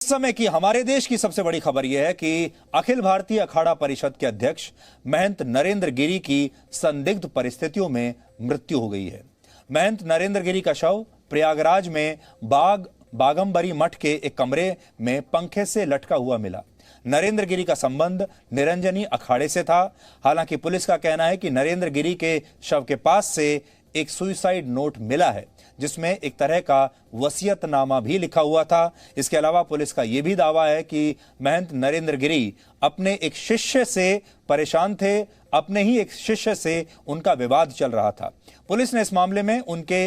इस समय की हमारे देश की सबसे बड़ी खबर यह है कि अखिल भारतीय अखाड़ा परिषद के अध्यक्ष महंत नरेंद्र गिरी की संदिग्ध परिस्थितियों में मृत्यु हो गई है। महंत नरेंद्र गिरी का शव प्रयागराज में बागंबरी मठ के एक कमरे में पंखे से लटका हुआ मिला। नरेंद्र गिरी का संबंध निरंजनी अखाड़े से था। हालांकि पुलिस का कहना है कि नरेंद्र गिरी के शव के पास से एक सुसाइड नोट मिला है, जिसमें एक तरह का वसीयतनामा भी लिखा हुआ था। इसके अलावा पुलिस का यह भी दावा है कि महंत नरेंद्र गिरी अपने एक शिष्य से परेशान थे। अपने ही एक शिष्य से उनका विवाद चल रहा था। पुलिस ने इस मामले में उनके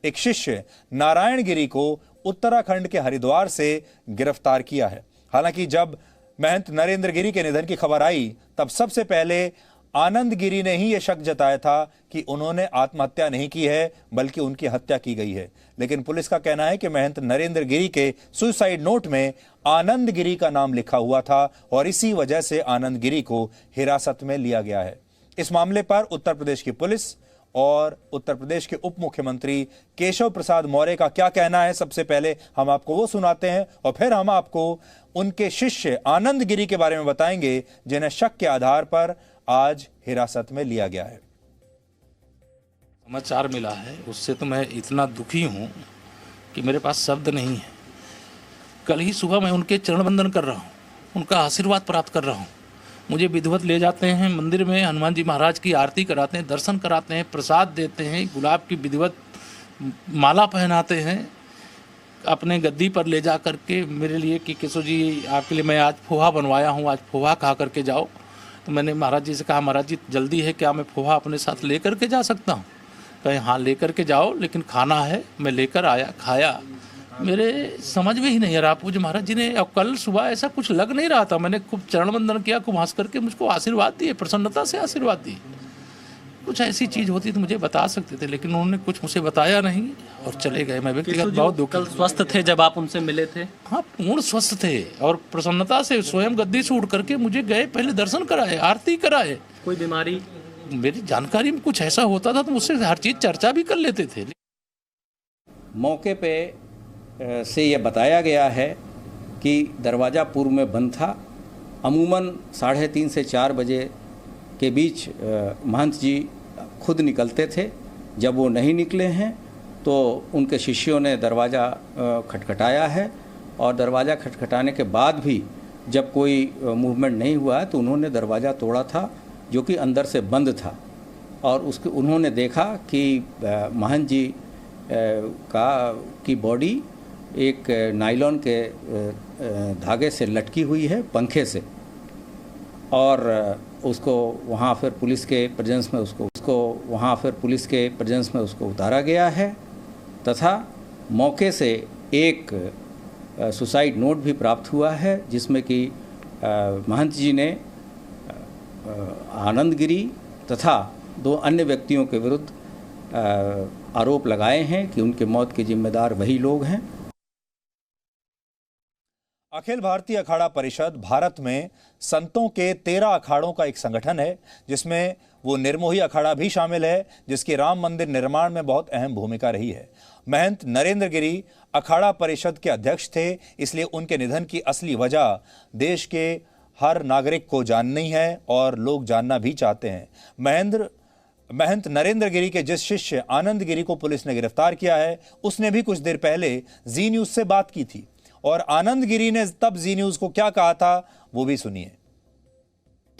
एक शिष्य नारायण गिरी को उत्तराखंड के हरिद्वार से गिरफ्तार किया है। हालांकि जब महंत नरेंद्र गिरी के निधन की खबर आई, तब सबसे पहले आनंद गिरी ने ही यह शक जताया था कि उन्होंने आत्महत्या नहीं की है, बल्कि उनकी हत्या की गई है। लेकिन पुलिस का कहना है कि महंत नरेंद्र गिरी के सुसाइड नोट में आनंद गिरी का नाम लिखा हुआ था और इसी वजह से आनंद गिरी को हिरासत में लिया गया है। इस मामले पर उत्तर प्रदेश की पुलिस और उत्तर प्रदेश के उप मुख्यमंत्री केशव प्रसाद मौर्य का क्या कहना है, सबसे पहले हम आपको वो सुनाते हैं और फिर हम आपको उनके शिष्य आनंद गिरी के बारे में बताएंगे, जिन्हें शक के आधार पर आज हिरासत में लिया गया है। समाचार मिला है, उससे तो मैं इतना दुखी हूं कि मेरे पास शब्द नहीं है। कल ही सुबह मैं उनके चरण वंदन कर रहा हूं, उनका आशीर्वाद प्राप्त कर रहा हूं। मुझे विधिवत ले जाते हैं मंदिर में, हनुमान जी महाराज की आरती कराते हैं, दर्शन कराते हैं, प्रसाद देते हैं, गुलाब की विधिवत माला पहनाते हैं, अपने गद्दी पर ले जा करके मेरे लिए कि केशव जी आपके लिए मैं आज पोहा बनवाया हूँ, आज पोहा खा करके जाओ। तो मैंने महाराज जी से कहा, महाराज जी जल्दी है, क्या मैं पोहा अपने साथ ले करके जा सकता हूँ? कहे हाँ ले करके जाओ, लेकिन खाना है। मैं लेकर आया, खाया। मेरे समझ में ही नहीं आ रहा पूज्य महाराज जी ने, अब कल सुबह ऐसा कुछ लग नहीं रहा था। मैंने खूब चरण वंदन किया, खूब हंस करके मुझको आशीर्वाद दिए, प्रसन्नता से आशीर्वाद दिए। कुछ ऐसी चीज़ होती तो मुझे बता सकते थे, लेकिन उन्होंने कुछ मुझे बताया नहीं और चले गए। मैं व्यक्तिगत बहुत दुखी। कल स्वस्थ थे जब आप उनसे मिले थे? हाँ, पूर्ण स्वस्थ थे और प्रसन्नता से स्वयं गद्दी से उठ करके मुझे गए, पहले दर्शन कराए, आरती कराए। कोई बीमारी? मेरी जानकारी में कुछ ऐसा होता था तो मुझसे हर चीज़ चर्चा भी कर लेते थे। मौके पे से ये बताया गया है कि दरवाज़ा पूर्व में बंद था। अमूमन 3:30 से 4 बजे के बीच महंत जी खुद निकलते थे। जब वो नहीं निकले हैं तो उनके शिष्यों ने दरवाज़ा खटखटाया है और दरवाज़ा खटखटाने के बाद भी जब कोई मूवमेंट नहीं हुआ है तो उन्होंने दरवाज़ा तोड़ा था, जो कि अंदर से बंद था। और उसके उन्होंने देखा कि महंत जी की बॉडी एक नायलॉन के धागे से लटकी हुई है पंखे से, और उसको वहाँ फिर पुलिस के प्रेजेंस में उसको उतारा गया है तथा मौके से एक सुसाइड नोट भी प्राप्त हुआ है, जिसमें कि महंत जी ने आनंद गिरी तथा 2 अन्य व्यक्तियों के विरुद्ध आरोप लगाए हैं कि उनके मौत के जिम्मेदार वही लोग हैं। अखिल भारतीय अखाड़ा परिषद भारत में संतों के 13 अखाड़ों का एक संगठन है, जिसमें वो निर्मोही अखाड़ा भी शामिल है, जिसकी राम मंदिर निर्माण में बहुत अहम भूमिका रही है। महंत नरेंद्र गिरी अखाड़ा परिषद के अध्यक्ष थे, इसलिए उनके निधन की असली वजह देश के हर नागरिक को जाननी है और लोग जानना भी चाहते हैं। महंत नरेंद्र गिरी के जिस शिष्य आनंद गिरी को पुलिस ने गिरफ्तार किया है, उसने भी कुछ देर पहले जी न्यूज से बात की थी और आनंद गिरी ने तब जी न्यूज को क्या कहा था वो भी सुनिए।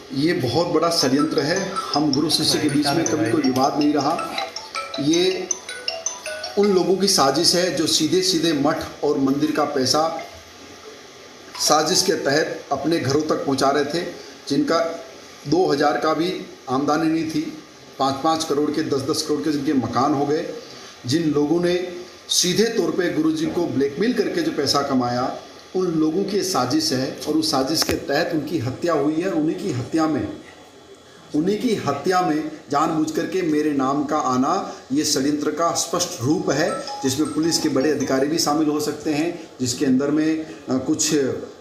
ये बहुत बड़ा षड्यंत्र है। हम गुरु शिष्य के बीच में कभी कोई विवाद नहीं रहा। ये उन लोगों की साजिश है जो सीधे सीधे मठ और मंदिर का पैसा साजिश के तहत अपने घरों तक पहुंचा रहे थे, जिनका 2000 का भी आमदनी नहीं थी। 5-5 करोड़ के, 10-10 करोड़ के जिनके मकान हो गए। जिन लोगों ने सीधे तौर पे गुरुजी को ब्लैकमेल करके जो पैसा कमाया, उन लोगों की साजिश है और उस साजिश के तहत उनकी हत्या हुई है। उन्हीं की हत्या में जानबूझ करके मेरे नाम का आना ये षड्यंत्र का स्पष्ट रूप है, जिसमें पुलिस के बड़े अधिकारी भी शामिल हो सकते हैं, जिसके अंदर में कुछ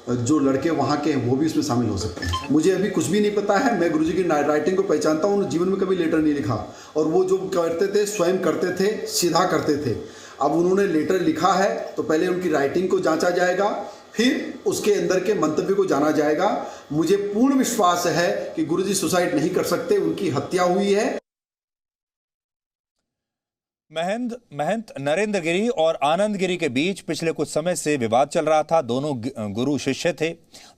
जो लड़के वहाँ के हैं वो भी उसमें शामिल हो सकते हैं। मुझे अभी कुछ भी नहीं पता है। मैं गुरुजी की राइटिंग को पहचानता हूँ, उन्होंने जीवन में कभी लेटर नहीं लिखा और वो जो करते थे स्वयं करते थे, सीधा करते थे। अब उन्होंने लेटर लिखा है तो पहले उनकी राइटिंग को जांचा जाएगा, फिर उसके अंदर के मंतव्य को जाना जाएगा। मुझे पूर्ण विश्वास है कि गुरुजी सुसाइड नहीं कर सकते, उनकी हत्या हुई है। महंत नरेंद्र गिरी और आनंद गिरी के बीच पिछले कुछ समय से विवाद चल रहा था। दोनों गुरु शिष्य थे,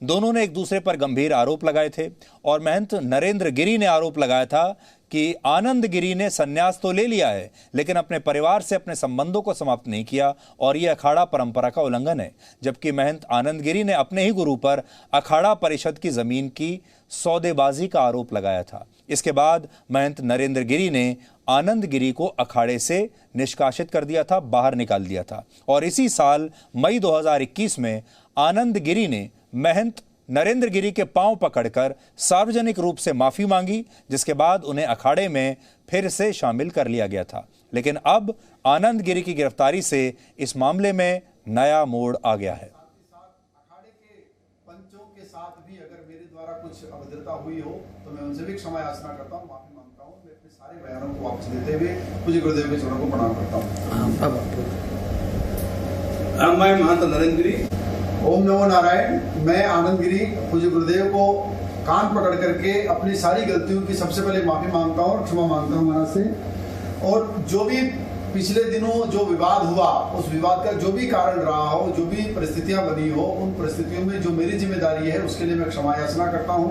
दोनों ने एक दूसरे पर गंभीर आरोप लगाए थे और महंत नरेंद्र गिरी ने आरोप लगाया था कि आनंद गिरी ने संन्यास तो ले लिया है लेकिन अपने परिवार से अपने संबंधों को समाप्त नहीं किया और यह अखाड़ा परंपरा का उल्लंघन है। जबकि महंत आनंद गिरी ने अपने ही गुरु पर अखाड़ा परिषद की जमीन की सौदेबाजी का आरोप लगाया था। इसके बाद महंत नरेंद्र गिरी ने आनंद गिरी को अखाड़े से निष्कासित कर दिया था, बाहर निकाल दिया था। और इसी साल मई 2021 में आनंद गिरी ने महंत नरेंद्र गिरी के पांव पकड़कर सार्वजनिक रूप से माफी मांगी, जिसके बाद उन्हें अखाड़े में फिर से शामिल कर लिया गया था। लेकिन अब आनंद गिरी की गिरफ्तारी से इस मामले में नया मोड़ आ गया है। अखाड़े के पंचों के साथ भी अगर मेरे द्वारा कुछ अभद्रता हुई हो तो मैं उनसे भी क्षमा याचना करता हूँ, माफी मांगता हूँ। मैं अपने सारे बयानों को वापस लेते हुए पूज्य गुरुदेव के चरणों को प्रणाम करता हूँ। मैं महंत नरेंद्र गिरी। ओम नमो नारायण। मैं आनंद गिरी पूज्य गुरुदेव को कान पकड़ करके अपनी सारी गलतियों की सबसे पहले माफी मांगता हूँ और क्षमा मांगता हूँ महाराज से। और जो भी पिछले दिनों जो विवाद हुआ, उस विवाद का जो भी कारण रहा हो, जो भी परिस्थितियां बनी हो, उन परिस्थितियों में जो मेरी जिम्मेदारी है उसके लिए मैं क्षमा याचना करता हूँ।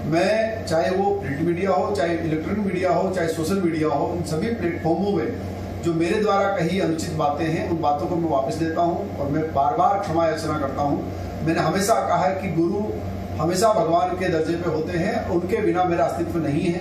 मैं चाहे वो प्रिंट मीडिया हो, चाहे इलेक्ट्रॉनिक मीडिया हो, चाहे सोशल मीडिया हो, इन सभी प्लेटफॉर्मों में जो मेरे द्वारा कही अनुचित बातें हैं उन बातों को मैं वापस लेता हूं और मैं बार बार क्षमा याचना करता हूं। मैंने हमेशा कहा है कि गुरु हमेशा भगवान के दर्जे पे होते हैं, उनके बिना मेरा अस्तित्व नहीं है।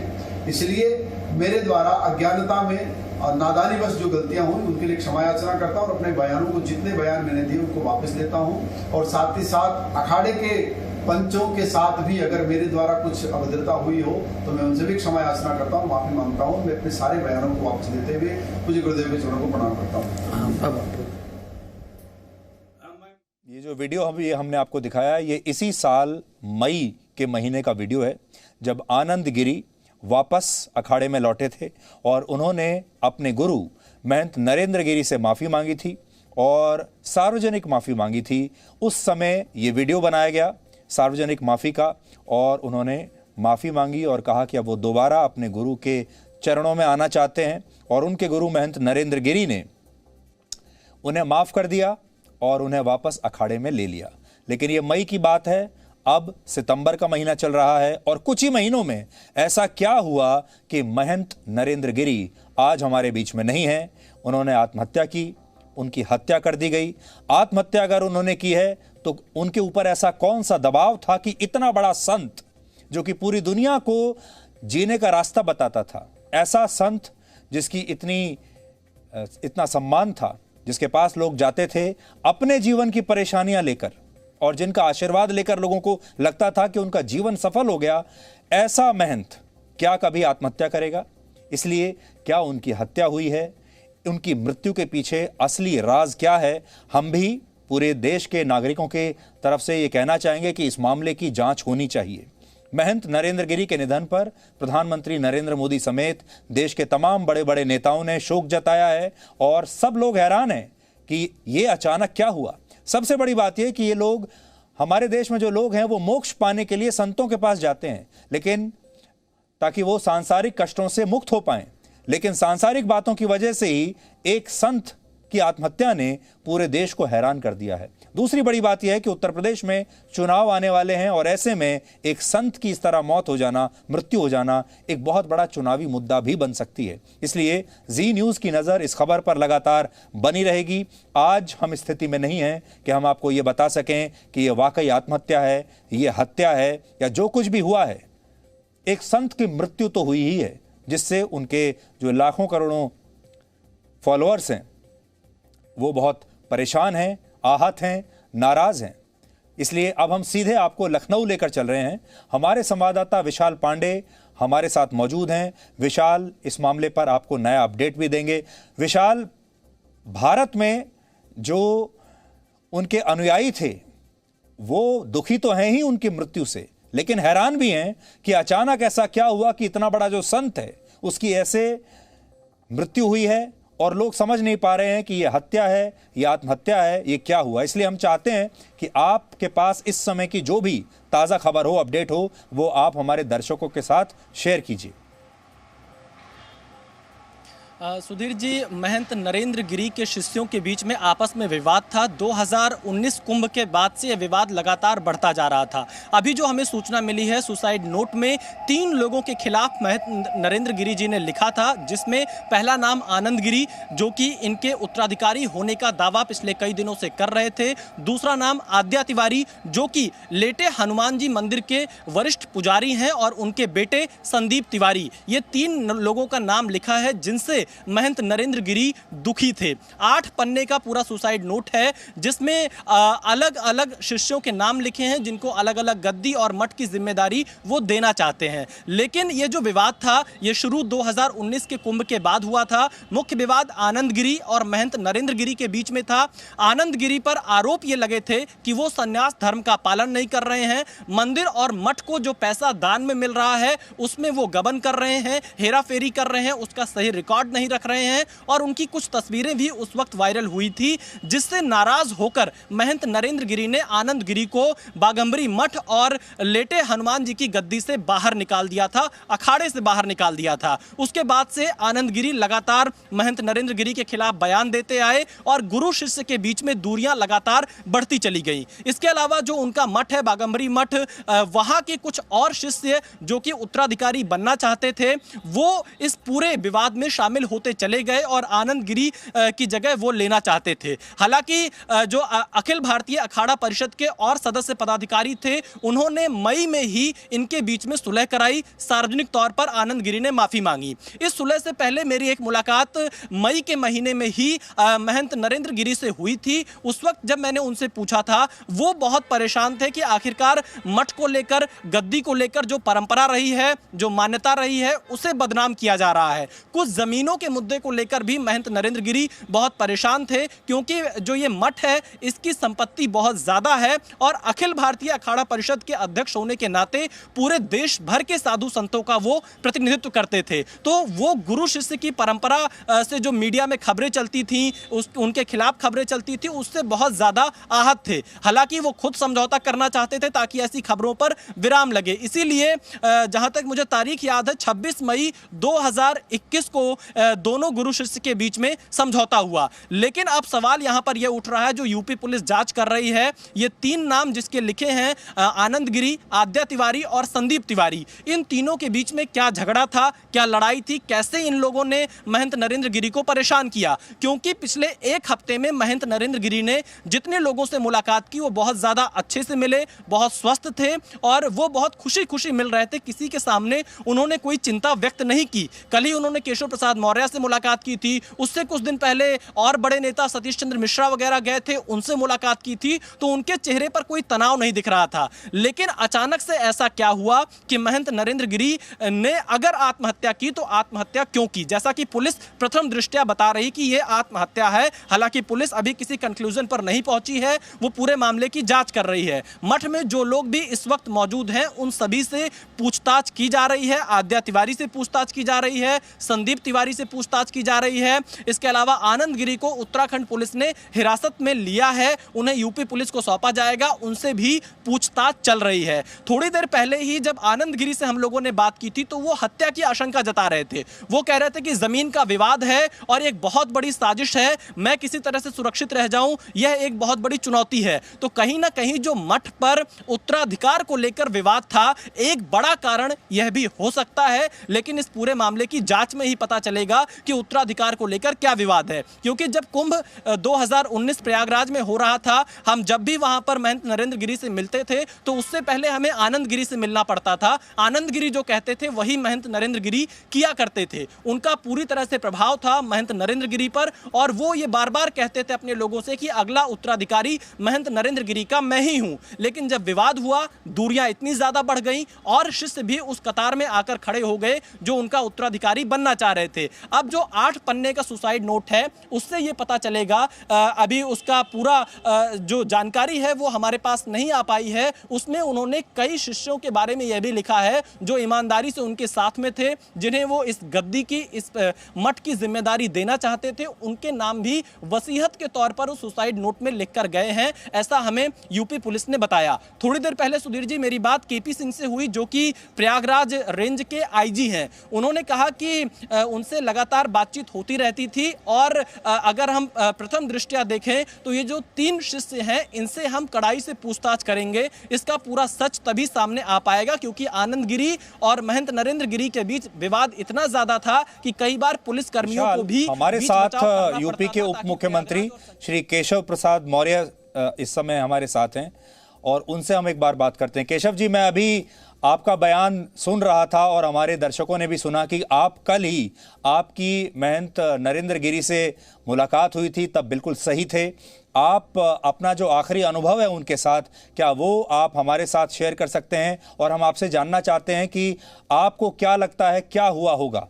इसलिए मेरे द्वारा अज्ञानता में और नादानीवश जो गलतियां हुई उनके लिए क्षमा याचना करता हूं और अपने बयानों को, जितने बयान मैंने दिए उनको वापस लेता हूं। और साथ ही साथ अखाड़े के पंचों के साथ भी अगर मेरे द्वारा कुछ अभद्रता हुई हो तो मैं उनसे भी क्षमा याचना करता हूँ, माफी मांगता हूँ। मैं अपने सारे बयानों को वापस लेते हुए पूज्य गुरुदेव के चरणों को प्रणाम करता हूँ। ये जो वीडियो हमने आपको दिखाया, ये इसी साल मई के महीने का वीडियो है जब आनंद गिरी वापस अखाड़े में लौटे थे और उन्होंने अपने गुरु महंत नरेंद्र गिरी से माफी मांगी थी और सार्वजनिक माफी मांगी थी। उस समय ये वीडियो बनाया गया सार्वजनिक माफी का और उन्होंने माफी मांगी और कहा कि अब वो दोबारा अपने गुरु के चरणों में आना चाहते हैं और उनके गुरु महंत नरेंद्र गिरी ने उन्हें माफ कर दिया और उन्हें वापस अखाड़े में ले लिया। लेकिन ये मई की बात है, अब सितंबर का महीना चल रहा है और कुछ ही महीनों में ऐसा क्या हुआ कि महंत नरेंद्र गिरी आज हमारे बीच में नहीं है। उन्होंने आत्महत्या की, उनकी हत्या कर दी गई। आत्महत्या अगर उन्होंने की है तो उनके ऊपर ऐसा कौन सा दबाव था कि इतना बड़ा संत जो कि पूरी दुनिया को जीने का रास्ता बताता था, ऐसा संत जिसकी इतना सम्मान था, जिसके पास लोग जाते थे अपने जीवन की परेशानियां लेकर और जिनका आशीर्वाद लेकर लोगों को लगता था कि उनका जीवन सफल हो गया, ऐसा महंत क्या कभी आत्महत्या करेगा? इसलिए क्या उनकी हत्या हुई है? उनकी मृत्यु के पीछे असली राज क्या है? हम भी पूरे देश के नागरिकों के तरफ से ये कहना चाहेंगे कि इस मामले की जांच होनी चाहिए। महंत नरेंद्र गिरी के निधन पर प्रधानमंत्री नरेंद्र मोदी समेत देश के तमाम बड़े बड़े नेताओं ने शोक जताया है और सब लोग हैरान हैं कि ये अचानक क्या हुआ। सबसे बड़ी बात यह कि ये लोग, हमारे देश में जो लोग हैं वो मोक्ष पाने के लिए संतों के पास जाते हैं, लेकिन ताकि वो सांसारिक कष्टों से मुक्त हो पाएं। लेकिन सांसारिक बातों की वजह से ही एक संत की आत्महत्या ने पूरे देश को हैरान कर दिया है। दूसरी बड़ी बात यह है कि उत्तर प्रदेश में चुनाव आने वाले हैं और ऐसे में एक संत की इस तरह मौत हो जाना, मृत्यु हो जाना एक बहुत बड़ा चुनावी मुद्दा भी बन सकती है। इसलिए जी न्यूज़ की नज़र इस खबर पर लगातार बनी रहेगी। आज हम इस स्थिति में नहीं हैं कि हम आपको ये बता सकें कि ये वाकई आत्महत्या है, ये हत्या है या जो कुछ भी हुआ है। एक संत की मृत्यु तो हुई ही है, जिससे उनके जो लाखों करोड़ों फॉलोअर्स हैं वो बहुत परेशान हैं, आहत हैं, नाराज हैं। इसलिए अब हम सीधे आपको लखनऊ लेकर चल रहे हैं। हमारे संवाददाता विशाल पांडे हमारे साथ मौजूद हैं। विशाल इस मामले पर आपको नया अपडेट भी देंगे। विशाल, भारत में जो उनके अनुयायी थे वो दुखी तो हैं ही उनकी मृत्यु से, लेकिन हैरान भी हैं कि अचानक ऐसा क्या हुआ कि इतना बड़ा जो संत है उसकी ऐसे मृत्यु हुई है और लोग समझ नहीं पा रहे हैं कि यह हत्या है, यह आत्महत्या है, ये क्या हुआ। इसलिए हम चाहते हैं कि आपके पास इस समय की जो भी ताज़ा खबर हो, अपडेट हो, वो आप हमारे दर्शकों के साथ शेयर कीजिए। सुधीर जी, महंत नरेंद्र गिरी के शिष्यों के बीच में आपस में विवाद था। 2019 कुंभ के बाद से यह विवाद लगातार बढ़ता जा रहा था। अभी जो हमें सूचना मिली है, सुसाइड नोट में 3 लोगों के खिलाफ महंत नरेंद्र गिरी जी ने लिखा था, जिसमें पहला नाम आनंद गिरी, जो कि इनके उत्तराधिकारी होने का दावा पिछले कई दिनों से कर रहे थे। दूसरा नाम आद्या तिवारी, जो कि लेटे हनुमान जी मंदिर के वरिष्ठ पुजारी हैं, और उनके बेटे संदीप तिवारी। ये 3 लोगों का नाम लिखा है जिनसे महंत नरेंद्र गिरी दुखी थे। 8 पन्ने का पूरा सुसाइड नोट है, जिसमें अलग अलग शिष्यों के नाम लिखे हैं, जिनको अलग अलग गद्दी और मठ की जिम्मेदारी वो देना चाहते हैं। लेकिन ये जो विवाद था, ये शुरू 2019 के कुंभ के बाद हुआ था। मुख्य विवाद आनंद गिरी और महंत नरेंद्र गिरी के बीच में था। आनंद गिरी पर आरोप ये लगे थे कि वो संन्यास धर्म का पालन नहीं कर रहे हैं, मंदिर और मठ को जो पैसा दान में मिल रहा है उसमें वो गबन कर रहे हैं, हेरा फेरी कर रहे हैं, उसका सही रिकॉर्ड नहीं रख रहे हैं। और उनकी कुछ तस्वीरें भी उस वक्त वायरल हुई थी, जिससे नाराज होकर महंत नरेंद्र गिरी ने आनंद गिरी को बागंबरी मठ और लेटे हनुमान जी की गद्दी से बाहर निकाल दिया था, अखाड़े से बाहर निकाल दिया था। उसके बाद से आनंद गिरी लगातार महंत नरेंद्र गिरी के खिलाफ बयान देते आए और गुरु शिष्य के बीच में दूरियां लगातार बढ़ती चली गई। इसके अलावा जो उनका मठ है, बागंबरी मठ, वहां के कुछ और शिष्य जो कि उत्तराधिकारी बनना चाहते थे, वो इस पूरे विवाद में शामिल होते चले गए और आनंद गिरी की जगह वो लेना चाहते थे। हालांकि जो अखिल भारतीय अखाड़ा परिषद के और सदस्य पदाधिकारी थे, उन्होंने मई में ही इनके बीच में सुलह कराई। सार्वजनिक तौर पर आनंद गिरी ने माफी मांगी। इस सुलह से पहले मेरी एक मुलाकात मई के महीने में ही महंत नरेंद्र गिरी से हुई थी। उस वक्त जब मैंने उनसे पूछा था, वो बहुत परेशान थे कि आखिरकार मठ को लेकर, गद्दी को लेकर जो परंपरा रही है, जो मान्यता रही है, उसे बदनाम किया जा रहा है। कुछ जमीनों के मुद्दे को लेकर भी महंत नरेंद्र गिरी बहुत परेशान थे, क्योंकि जो ये मठ है इसकी संपत्ति बहुत ज्यादा है और अखिल भारतीय अखाड़ा परिषद के अध्यक्ष होने के नाते पूरे देश भर के साधु संतों का वो प्रतिनिधित्व करते थे। तो वो गुरु शिष्य की परंपरा से जो मीडिया में खबरें चलती थी, उनके खिलाफ खबरें चलती थी, उससे बहुत ज्यादा आहत थे। हालांकि वो खुद समझौता करना चाहते थे ताकि ऐसी खबरों पर विराम लगे। इसीलिए जहां तक मुझे तारीख याद है, 26 मई 2021 को दोनों गुरु शिष्य के बीच में समझौता हुआ। लेकिन अब सवाल यहां पर यह उठ रहा है, जो यूपी पुलिस जांच कर रही है, ये 3 नाम जिसके लिखे हैं, आनंद गिरी, आद्या तिवारी और संदीप तिवारी, इन तीनों के बीच में क्या झगड़ा था, क्या लड़ाई थी, कैसे इन लोगों ने महंत नरेंद्र गिरी को परेशान किया। क्योंकि पिछले 1 हफ्ते में महंत नरेंद्र गिरी ने जितने लोगों से मुलाकात की, वो बहुत ज्यादा अच्छे से मिले, बहुत स्वस्थ थे और वो बहुत खुशी खुशी मिल रहे थे। किसी के सामने उन्होंने कोई चिंता व्यक्त नहीं की। कल ही उन्होंने केशव प्रसाद मौर्य से मुलाकात की थी, उससे कुछ दिन पहले और बड़े नेता सतीश चंद्र मिश्रा वगैरह गए थे, उनसे मुलाकात की थी, तो उनके चेहरे पर कोई तनाव नहीं दिख रहा था। लेकिन अचानक से ऐसा क्या हुआ कि महंत नरेंद्र गिरी ने अगर आत्महत्या की तो आत्महत्या क्यों की? जैसा कि पुलिस प्रथम दृष्टया बता रही कि यह आत्महत्या है। हालांकि पुलिस अभी किसी कंक्लूजन पर नहीं पहुंची है, वो पूरे मामले की जांच कर रही है। मठ में जो लोग भी इस वक्त मौजूद हैं, उन सभी से पूछताछ की जा रही है। आद्या तिवारी से पूछताछ की जा रही है, संदीप तिवारी से पूछताछ की जा रही है। इसके अलावा आनंद गिरी को उत्तराखंड पुलिस ने हिरासत में लिया है, उन्हें यूपी पुलिस को सौंपा जाएगा, उनसे भी पूछताछ चल रही है। थोड़ी देर पहले ही जब आनंद गिरी से हम लोगों ने बात की थी, तो वो हत्या की आशंका जता रहे थे। वो कह रहे थे कि जमीन का विवाद है और एक बहुत बड़ी साजिश है, मैं किसी तरह से सुरक्षित रह जाऊं, यह एक बहुत बड़ी चुनौती है। तो कहीं ना कहीं जो मठ पर उत्तराधिकार को लेकर विवाद था, एक बड़ा कारण यह भी हो सकता है। लेकिन इस पूरे मामले की जांच में ही पता चलेगा कि उत्तराधिकार को लेकर क्या विवाद है। क्योंकि जब कुंभ 2019 प्रयागराज में हो रहा था, हम जब भी वहां पर महंत नरेंद्र गिरी से मिलते थे, तो उससे पहले हमें आनंद गिरी से मिलना पड़ता था। आनंद गिरी जो कहते थे वही महंत नरेंद्र गिरी किया करते थे। उनका पूरी तरह से प्रभाव था महंत नरेंद्र गिरी पर, और वो ये बार बार कहते थे अपने लोगों से कि अगला उत्तराधिकारी महंत नरेंद्र गिरी का मैं ही हूं। लेकिन जब विवाद हुआ, दूरियां इतनी ज्यादा बढ़ गई और शिष्य भी उस कतार में आकर खड़े हो गए जो उनका उत्तराधिकारी बनना चाह रहे थे। अब जो 8 पन्ने का सुसाइड नोट है उससे ये पता चलेगा, अभी उसका पूरा जो जानकारी है वो हमारे पास नहीं आ पाई है। उसमें उन्होंने कई शिष्यों के बारे में यह भी लिखा है जो ईमानदारी से उनके साथ में थे, जिन्हें वो इस गद्दी की, इस मठ की जिम्मेदारी देना चाहते थे, उनके नाम भी वसीयत के तौर पर उस सुसाइड नोट में लिखकर गए हैं, ऐसा हमें यूपी पुलिस ने बताया। थोड़ी देर पहले सुधीर जी मेरी बात केपी सिंह से हुई जो कि प्रयागराज रेंज के आईजी हैं। उन्होंने कहा कि उनसे लगातार बातचीत होती रहती थी और अगर हम प्रथम दृष्टया देखें तो ये जो 3 शिष्य हैं इनसे हम कड़ाई से पूछताछ करेंगे, इसका पूरा सच तभी सामने आ पाएगा, क्योंकि आनंद गिरी और महंत नरेंद्र गिरी के बीच विवाद इतना ज्यादा था कि कई बार पुलिस कर्मियों को भी हमारे साथ यूपी के उप मुख्यमंत्री श्री केशव प्रसाद मौर्य इस समय हमारे साथ हैं और उनसे हम एक बार बात करते हैं। केशव जी, मैं अभी आपका बयान सुन रहा था और हमारे दर्शकों ने भी सुना कि आप कल ही आपकी महंत नरेंद्र गिरी से मुलाकात हुई थी, तब बिल्कुल सही थे। आप अपना जो आखिरी अनुभव है उनके साथ, क्या वो आप हमारे साथ शेयर कर सकते हैं? और हम आपसे जानना चाहते हैं कि आपको क्या लगता है क्या हुआ होगा?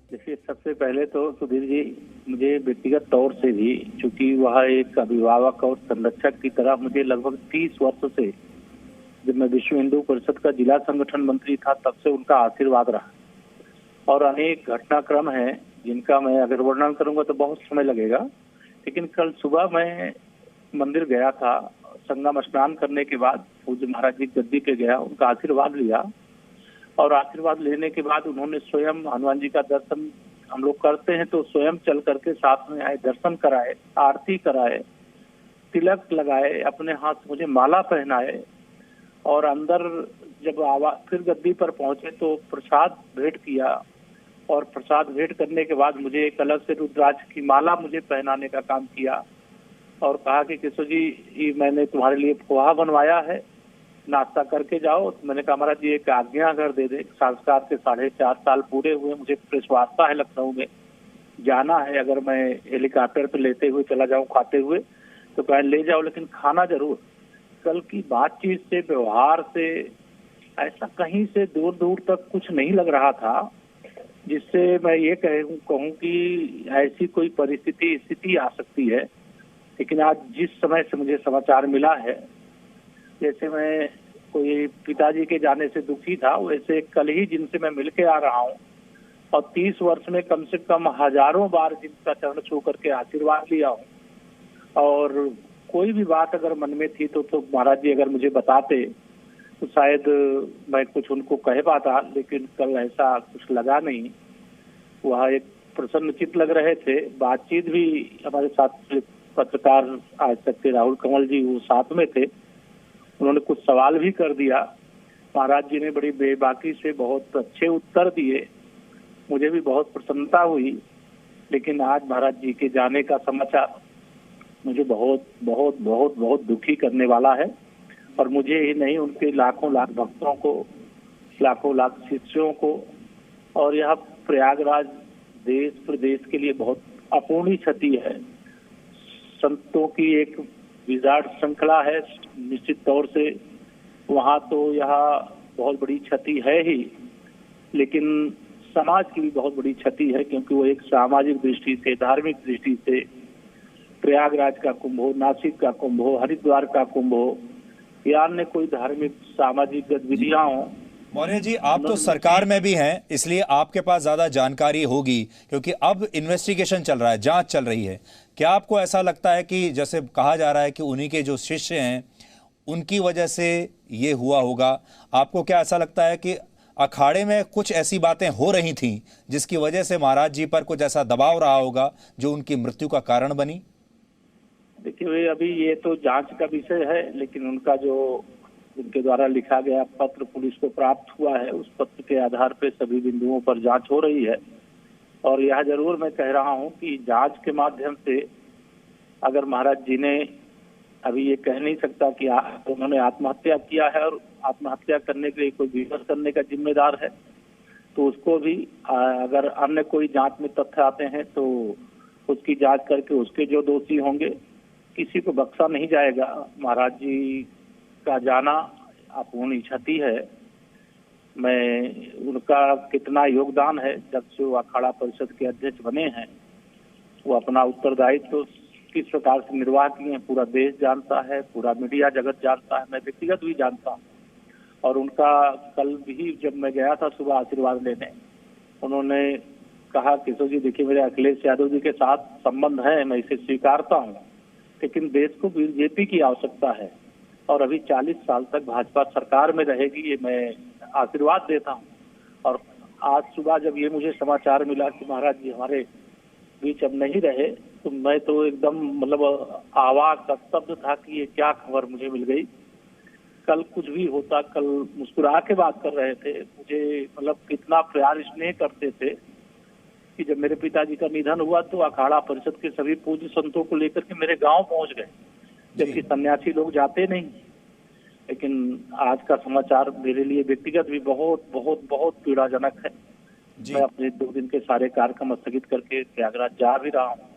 देखिए, सबसे पहले तो सुधीर जी, मुझे व्यक्तिगत तौर से भी, चूंकि वह एक अभिभावक और संरक्षक की तरह मुझे लगभग 30 वर्ष से, जब मैं विश्व हिंदू परिषद का जिला संगठन मंत्री था तब से उनका आशीर्वाद रहा और अनेक घटनाक्रम हैं जिनका मैं अगर वर्णन करूंगा तो बहुत समय लगेगा। लेकिन कल सुबह मैं मंदिर गया था, संगम स्नान करने के बाद पूज्य महाराज जी गद्दी पे गया, उनका आशीर्वाद लिया और आशीर्वाद लेने के बाद उन्होंने स्वयं हनुमान जी का दर्शन हम लोग करते हैं तो स्वयं चल करके साथ में आए, दर्शन कराए, आरती कराए, तिलक लगाए, अपने हाथ से मुझे माला पहनाए और अंदर जब फिर गद्दी पर पहुंचे तो प्रसाद भेंट किया और प्रसाद भेंट करने के बाद मुझे एक अलग से रुद्राक्ष की माला मुझे पहनाने का काम किया और कहा कि केशव जी, मैंने तुम्हारे लिए पोहा बनवाया है, नाश्ता करके जाओ। तो मैंने कहा महाराज जी एक आज्ञा अगर दे दे, संस्कार के 4.5 साल पूरे हुए, मुझे प्रेस वार्ता है लखनऊ में जाना है, अगर मैं हेलीकॉप्टर पे लेते हुए चला जाऊं खाते हुए तो कहें ले जाओ, लेकिन खाना जरूर। कल की बातचीत से, व्यवहार से ऐसा कहीं से दूर दूर तक कुछ नहीं लग रहा था जिससे मैं ये कहूँ कि ऐसी कोई स्थिति आ सकती है। लेकिन आज जिस समय से मुझे समाचार मिला है, जैसे मैं कोई पिताजी के जाने से दुखी था, वैसे कल ही जिनसे मैं मिलके आ रहा हूँ और 30 वर्ष में कम से कम हजारों बार जिनका चरण छू करके आशीर्वाद लिया हूँ और कोई भी बात अगर मन में थी तो महाराज जी अगर मुझे बताते तो शायद मैं कुछ उनको कह पाता, लेकिन कल ऐसा कुछ लगा नहीं। वह एक प्रसन्नचित्त लग रहे थे। बातचीत भी हमारे साथ पत्रकार आज तक के राहुल कंवल जी वो साथ में थे, उन्होंने कुछ सवाल भी कर दिया। महाराज जी ने बड़ी बेबाकी से बहुत अच्छे उत्तर दिए, मुझे भी बहुत प्रसन्नता हुई। लेकिन आज महाराज जी के जाने का समाचार मुझे बहुत बहुत बहुत बहुत दुखी करने वाला है और मुझे ही नहीं, उनके लाखों लाख भक्तों को, लाखों लाख शिष्यों को और यह प्रयागराज देश प्रदेश के लिए बहुत अपूर्णीय क्षति है। संतों की एक विराट श्रृंखला है, निश्चित तौर से वहाँ तो यह बहुत बड़ी क्षति है ही, लेकिन समाज की भी बहुत बड़ी क्षति है, क्योंकि वो एक सामाजिक दृष्टि से, धार्मिक दृष्टि से प्रयागराज का कुंभ हो, नासिक का कुंभ हो, हरिद्वार का कुंभ हो या अन्य कोई धार्मिक सामाजिक गतिविधियां हो। मौर्य जी, आप तो सरकार में भी हैं, इसलिए आपके पास ज्यादा जानकारी होगी, क्योंकि अब इन्वेस्टिगेशन चल रहा है, जांच चल रही है। क्या आपको ऐसा लगता है कि जैसे कहा जा रहा है कि उन्हीं के जो शिष्य हैं उनकी वजह से ये हुआ होगा, आपको क्या ऐसा लगता है कि अखाड़े में कुछ ऐसी बातें हो रही थीं जिसकी वजह से महाराज जी पर कुछ ऐसा दबाव रहा होगा जो उनकी मृत्यु का कारण बनी? देखिए, अभी ये तो जांच का विषय है, लेकिन उनका जो उनके द्वारा लिखा गया पत्र पुलिस को प्राप्त हुआ है, उस पत्र के आधार पर सभी बिंदुओं पर जांच हो रही है। और यह जरूर मैं कह रहा हूं कि जांच के माध्यम से अगर महाराज जी ने, अभी ये कह नहीं सकता कि उन्होंने आत्महत्या किया है और आत्महत्या करने के लिए कोई विवश करने का जिम्मेदार है, तो उसको भी अगर अन्य कोई जांच में तथ्य आते हैं तो उसकी जांच करके उसके जो दोषी होंगे, किसी को बख्शा नहीं जाएगा। महाराज जी का जाना अपूर्णीय क्षति है मैं उनका कितना योगदान है, जब से वो अखाड़ा परिषद के अध्यक्ष बने हैं, वो अपना उत्तरदायित्व तो किस प्रकार से निर्वाह किए हैं पूरा देश जानता है, पूरा मीडिया जगत जानता है, मैं व्यक्तिगत भी जानता हूँ। और उनका कल भी जब मैं गया था सुबह आशीर्वाद लेने, उन्होंने कहा किशोर जी देखिए मेरे अखिलेश यादव जी के साथ संबंध है, मैं इसे स्वीकारता हूँ, लेकिन देश को बीजेपी की आवश्यकता है और अभी 40 साल तक भाजपा सरकार में रहेगी, ये मैं आशीर्वाद देता हूँ। और आज सुबह जब ये मुझे समाचार मिला कि महाराज जी हमारे बीच अब नहीं रहे, तो मैं तो एकदम मतलब आवाज का स्तब्ध था कि ये क्या खबर मुझे मिल गई। कल कुछ भी होता, कल मुस्कुरा के बात कर रहे थे, मुझे मतलब कितना प्यार स्नेह करते थे कि जब मेरे पिताजी का निधन हुआ तो अखाड़ा परिषद के सभी पूज्य संतों को लेकर के मेरे गांव पहुंच गए, जबकि सन्यासी लोग जाते नहीं। लेकिन आज का समाचार मेरे लिए व्यक्तिगत भी बहुत बहुत बहुत पीड़ाजनक है। मैं अपने 2 दिन के सारे कार्यक्रम स्थगित करके प्रयागराज जा भी रहा हूँ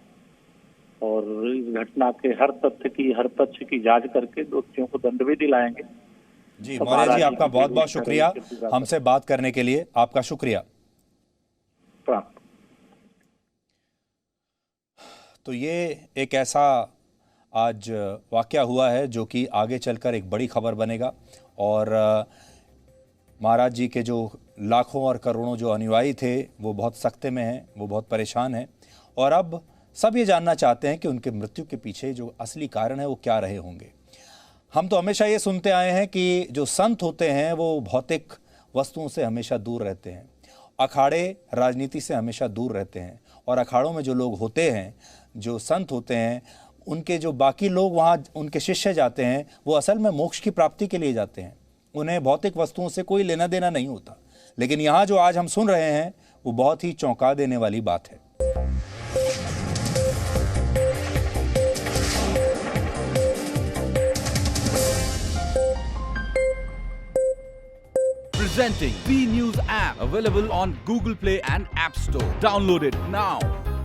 और इस घटना के हर तथ्य की, हर पक्ष की जांच करके दोषियों को दंड भी दिलाएंगे। जी मौर्य जी, आपका बहुत बहुत शुक्रिया हमसे बात करने के लिए, आपका शुक्रिया। तो ये एक ऐसा आज वाकया हुआ है जो कि आगे चलकर एक बड़ी खबर बनेगा और महाराज जी के जो लाखों और करोड़ों जो अनुयायी थे वो बहुत सख्ते में हैं, वो बहुत परेशान हैं और अब सब ये जानना चाहते हैं कि उनके मृत्यु के पीछे जो असली कारण है वो क्या रहे होंगे। हम तो हमेशा ये सुनते आए हैं कि जो संत होते हैं वो भौतिक वस्तुओं से हमेशा दूर रहते हैं, अखाड़े राजनीति से हमेशा दूर रहते हैं और अखाड़ों में जो लोग होते हैं, जो संत होते हैं, उनके जो बाकी लोग वहाँ उनके शिष्य जाते हैं वो असल में मोक्ष की प्राप्ति के लिए जाते हैं, उन्हें भौतिक वस्तुओं से कोई लेना देना नहीं होता। लेकिन यहाँ जो आज हम सुन रहे हैं वो बहुत ही चौंका देने वाली बात है। Presenting B News app, available on Google Play and App Store. Download it now.